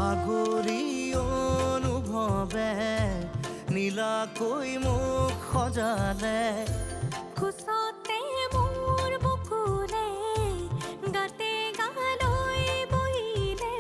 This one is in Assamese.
আগৰি অনুভৱে নীলাকৈ মোক সজালে। খোজতে মোৰ বুকুৰে গাতে গালৈ বহিলে।